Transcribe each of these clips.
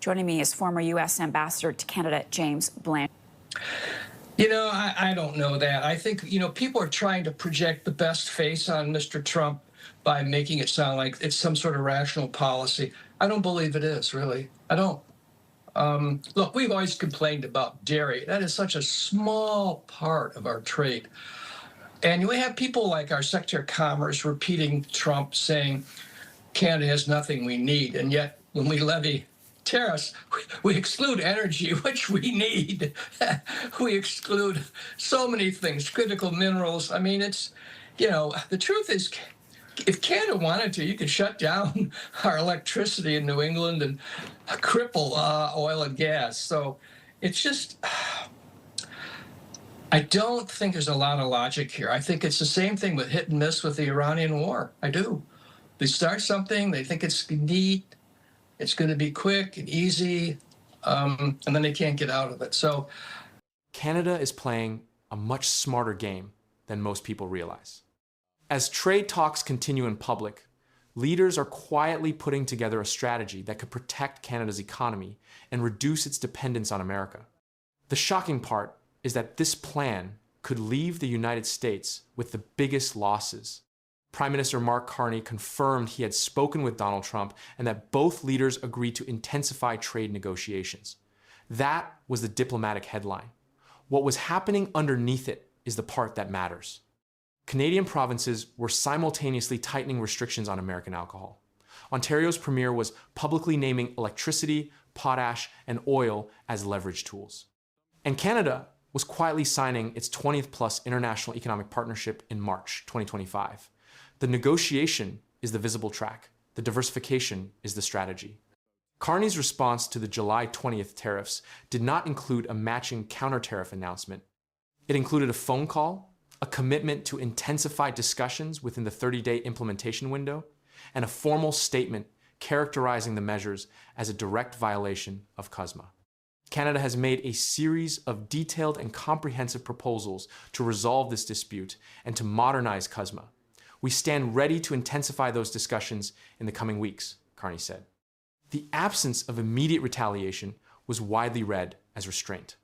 Joining me is former U.S. Ambassador to Canada, James Blanch. I don't know that. I think, people are trying to project the best face on Mr. Trump by making it sound like it's some sort of rational policy. I don't believe it is, really. I don't. Look, we've always complained about dairy. That is such a small part of our trade. And we have people like our Secretary of Commerce repeating Trump saying Canada has nothing we need. And yet, when we levy tariffs, we exclude energy, which we need. We exclude so many things, critical minerals. I mean, the truth is, if Canada wanted to, you could shut down our electricity in New England and cripple oil and gas. So it's just, I don't think there's a lot of logic here. I think it's the same thing with hit and miss with the Iranian war. I do. They start something, they think it's neat, it's going to be quick and easy, and then they can't get out of it. So Canada is playing a much smarter game than most people realize. As trade talks continue in public, leaders are quietly putting together a strategy that could protect Canada's economy and reduce its dependence on America. The shocking part is that this plan could leave the United States with the biggest losses. Prime Minister Mark Carney confirmed he had spoken with Donald Trump and that both leaders agreed to intensify trade negotiations. That was the diplomatic headline. What was happening underneath it is the part that matters. Canadian provinces were simultaneously tightening restrictions on American alcohol. Ontario's premier was publicly naming electricity, potash, and oil as leverage tools. And Canada was quietly signing its 20th plus international economic partnership in March 2025. The negotiation is the visible track. The diversification is the strategy. Carney's response to the July 20th tariffs did not include a matching counter-tariff announcement. It included a phone call, a commitment to intensify discussions within the 30-day implementation window, and a formal statement characterizing the measures as a direct violation of CUSMA. Canada has made a series of detailed and comprehensive proposals to resolve this dispute and to modernize CUSMA. We stand ready to intensify those discussions in the coming weeks, Carney said. The absence of immediate retaliation was widely read as restraint.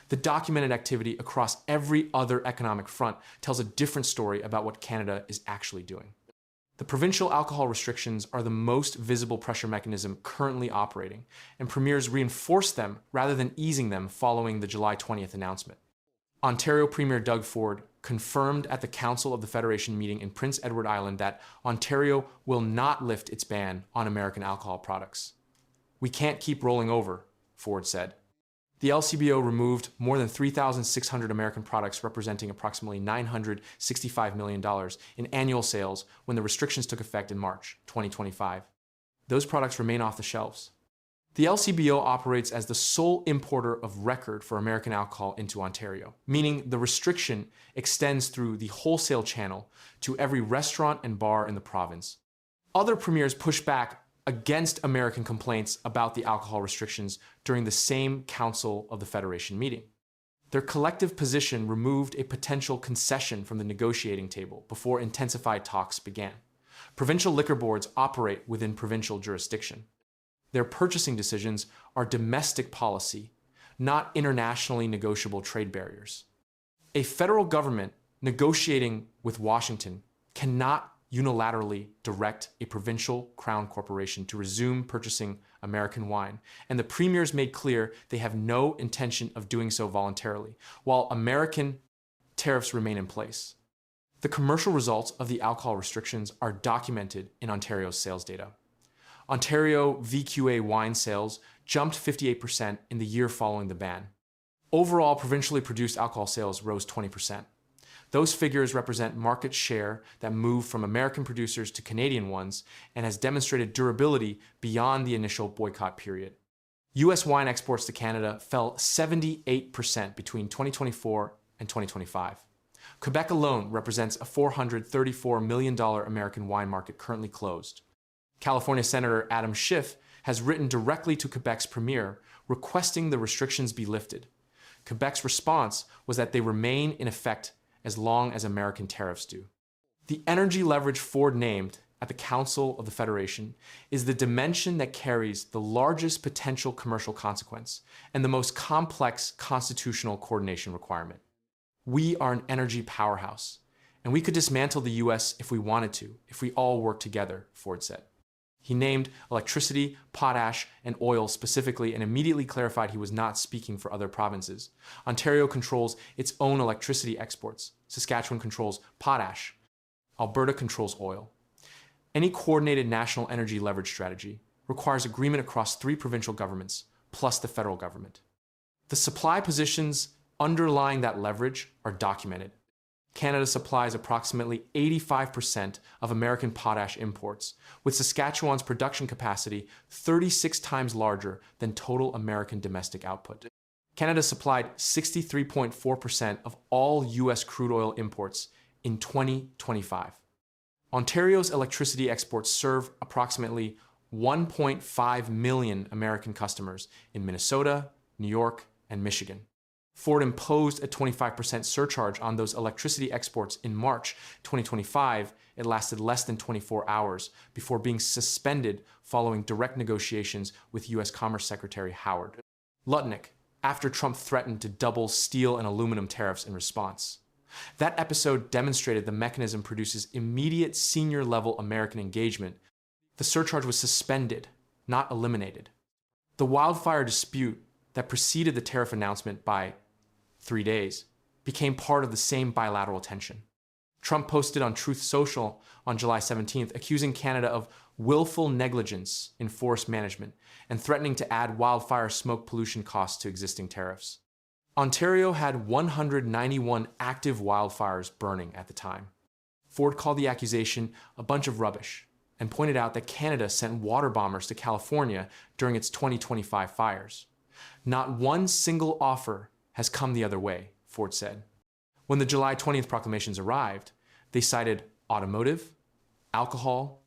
The documented activity across every other economic front tells a different story about what Canada is actually doing. The provincial alcohol restrictions are the most visible pressure mechanism currently operating, and premiers reinforce them rather than easing them following the July 20th announcement. Ontario Premier Doug Ford confirmed at the Council of the Federation meeting in Prince Edward Island that Ontario will not lift its ban on American alcohol products. "We can't keep rolling over," Ford said. The LCBO removed more than 3,600 American products representing approximately $965 million in annual sales when the restrictions took effect in March 2025. Those products remain off the shelves. The LCBO operates as the sole importer of record for American alcohol into Ontario, meaning the restriction extends through the wholesale channel to every restaurant and bar in the province. Other premiers pushed back against American complaints about the alcohol restrictions during the same Council of the Federation meeting. Their collective position removed a potential concession from the negotiating table before intensified talks began. Provincial liquor boards operate within provincial jurisdiction. Their purchasing decisions are domestic policy, not internationally negotiable trade barriers. A federal government negotiating with Washington cannot unilaterally direct a provincial crown corporation to resume purchasing American wine, and the premiers made clear they have no intention of doing so voluntarily, while American tariffs remain in place. The commercial results of the alcohol restrictions are documented in Ontario's sales data. Ontario VQA wine sales jumped 58% in the year following the ban. Overall, provincially produced alcohol sales rose 20%. Those figures represent market share that moved from American producers to Canadian ones and has demonstrated durability beyond the initial boycott period. U.S. wine exports to Canada fell 78% between 2024 and 2025. Quebec alone represents a $434 million American wine market currently closed. California Senator Adam Schiff has written directly to Quebec's premier requesting the restrictions be lifted. Quebec's response was that they remain in effect as long as American tariffs do. The energy leverage Ford named at the Council of the Federation is the dimension that carries the largest potential commercial consequence and the most complex constitutional coordination requirement. We are an energy powerhouse, and we could dismantle the US if we wanted to, if we all work together, Ford said. He named electricity, potash, and oil specifically and immediately clarified he was not speaking for other provinces. Ontario controls its own electricity exports. Saskatchewan controls potash. Alberta controls oil. Any coordinated national energy leverage strategy requires agreement across 3 provincial governments, plus the federal government. The supply positions underlying that leverage are documented. Canada supplies approximately 85% of American potash imports, with Saskatchewan's production capacity 36 times larger than total American domestic output. Canada supplied 63.4% of all U.S. crude oil imports in 2025. Ontario's electricity exports serve approximately 1.5 million American customers in Minnesota, New York, and Michigan. Ford imposed a 25% surcharge on those electricity exports in March 2025. It lasted less than 24 hours before being suspended following direct negotiations with U.S. Commerce Secretary Howard Lutnick, after Trump threatened to double steel and aluminum tariffs in response. That episode demonstrated the mechanism produces immediate senior-level American engagement. The surcharge was suspended, not eliminated. The Wildfire dispute that preceded the tariff announcement by 3 days, became part of the same bilateral tension. Trump posted on Truth Social on July 17th, accusing Canada of willful negligence in forest management and threatening to add wildfire smoke pollution costs to existing tariffs. Ontario had 191 active wildfires burning at the time. Ford called the accusation a bunch of rubbish and pointed out that Canada sent water bombers to California during its 2025 fires. Not one single offer has come the other way, Ford said. When the July 20th proclamations arrived, they cited automotive, alcohol,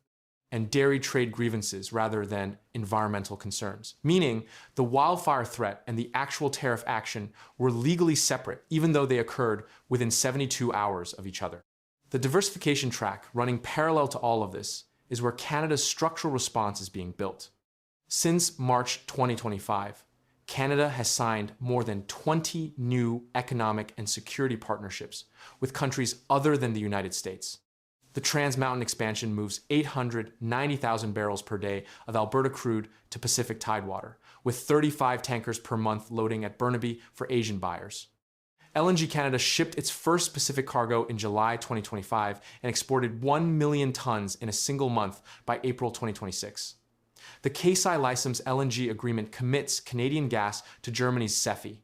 and dairy trade grievances rather than environmental concerns, meaning the wildfire threat and the actual tariff action were legally separate, even though they occurred within 72 hours of each other. The diversification track running parallel to all of this is where Canada's structural response is being built. Since March 2025, Canada has signed more than 20 new economic and security partnerships with countries other than the United States. The Trans Mountain expansion moves 890,000 barrels per day of Alberta crude to Pacific Tidewater, with 35 tankers per month loading at Burnaby for Asian buyers. LNG Canada shipped its first Pacific cargo in July 2025 and exported 1 million tons in a single month by April 2026. The Kasai License LNG agreement commits Canadian gas to Germany's CEFI.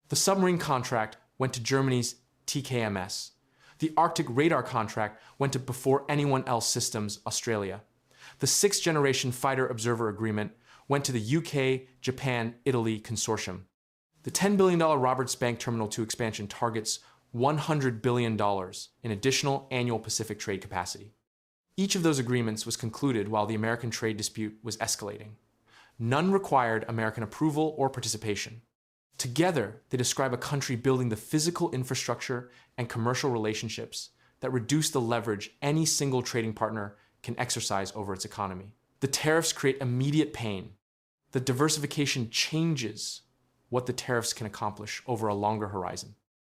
The submarine contract went to Germany's TKMS. The Arctic radar contract went to Before Anyone Else Systems Australia. The 6th generation fighter observer agreement went to the UK, Japan, Italy consortium. The $10 billion Roberts Bank Terminal 2 expansion targets $100 billion in additional annual Pacific trade capacity. Each of those agreements was concluded while the American trade dispute was escalating. None required American approval or participation. Together, they describe a country building the physical infrastructure and commercial relationships that reduce the leverage any single trading partner can exercise over its economy. The tariffs create immediate pain. The diversification changes what the tariffs can accomplish over a longer horizon.